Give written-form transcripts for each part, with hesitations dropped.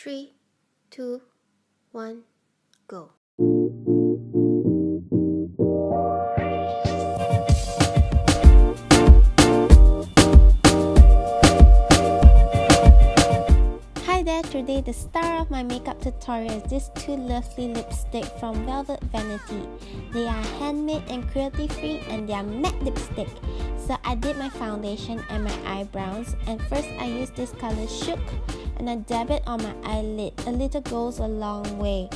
3, 2, 1, go. Hi there, today the star of my makeup tutorial is these two lovely lipsticks from Vanity. They are handmade and cruelty free and they are matte lipstick. So I did my foundation and my eyebrows, and first I used this color Shook and I dab it on my eyelid. A little goes a long way.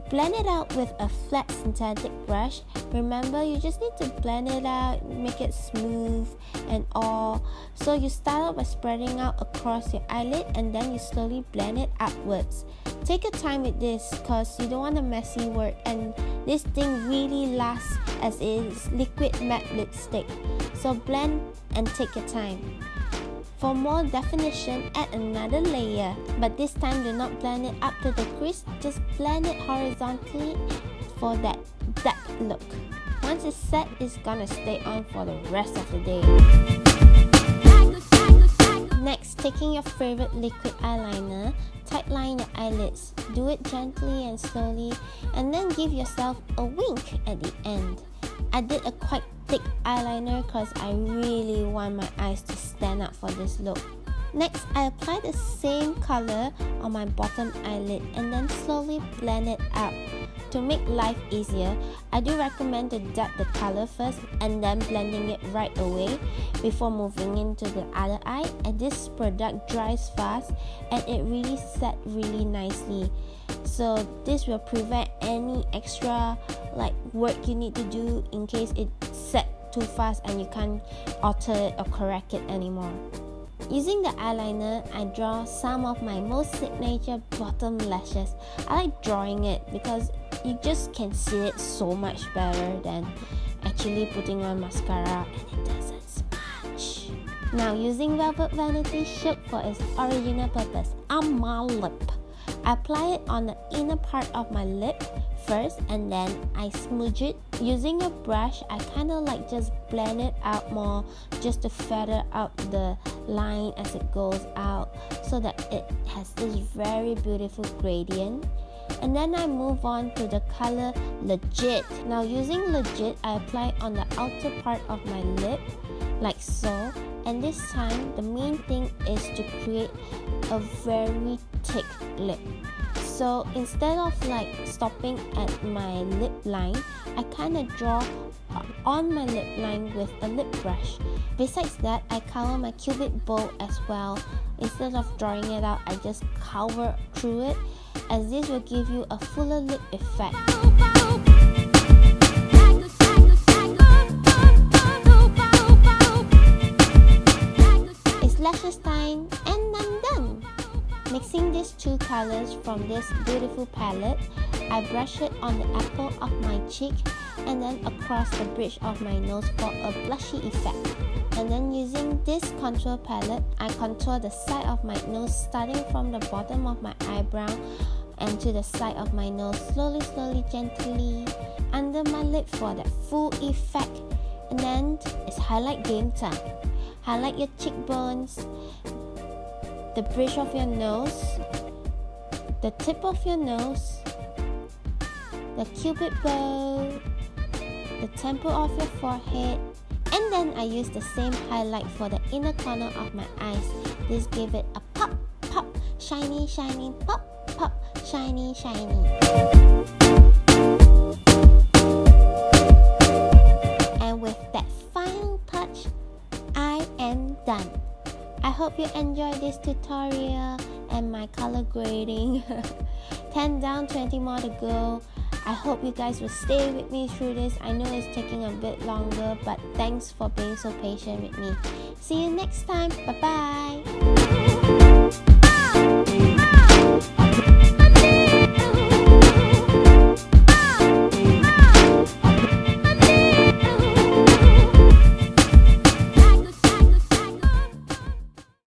Blend it out with a flat synthetic brush. Remember, you just need to blend it out, make it smooth and all. So you start out by spreading out across your eyelid and then you slowly blend it upwards. Take your time with this because you don't want a messy work, and this thing really lasts as it is liquid matte lipstick. So blend and take your time. For more definition, add another layer, but this time do not blend it up to the crease, just blend it horizontally for that depth look. Once it's set, it's gonna stay on for the rest of the day. Next, taking your favorite liquid eyeliner, tightline your eyelids. Do it gently and slowly, and then give yourself a wink at the end. I did a quite thick eyeliner because I really want my eyes to stand out for this look. Next, I apply the same color on my bottom eyelid and then slowly blend it out. To make life easier, I do recommend to dab the color first and then blending it right away before moving into the other eye, and this product dries fast and it really set really nicely. So this will prevent any extra work you need to do in case it set too fast and you can't alter it or correct it anymore. Using the eyeliner, I draw some of my most signature bottom lashes. I like drawing it because you just can see it so much better than actually putting on mascara, and it doesn't smudge. Now using Vanity Shook for its original purpose on my lip. I apply it on the inner part of my lip first and then I smudge it. Using a brush, I kind of just blend it out more just to feather out the line as it goes out so that it has this very beautiful gradient. And then I move on to the color Legit. Now using Legit, I apply on the outer part of my lip like so, and this time the main thing is to create a very thick lip. So instead of stopping at my lip line, I kind of draw on my lip line with a lip brush. Besides that, I cover my Cupid bow as well. Instead of drawing it out, I just cover through it, as this will give you a fuller lip effect. It's lashes time and I'm done. Mixing these two colors from this beautiful palette, I brush it on the apple of my cheek and then across the bridge of my nose for a blushy effect. And then using this contour palette, I contour the side of my nose starting from the bottom of my eyebrow and to the side of my nose, slowly, gently under my lip for that full effect. And then it's highlight game time. Highlight your cheekbones, the bridge of your nose, the tip of your nose, the Cupid bow, the temple of your forehead, and then I use the same highlight for the inner corner of my eyes. This give it a pop, shiny, pop, shiny. And with that final touch, I am done. I hope you enjoyed this tutorial and my color grading. 10 down, 20 more to go. I hope you guys will stay with me through this. I know it's taking a bit longer, but thanks for being so patient with me. See you next time. Bye bye.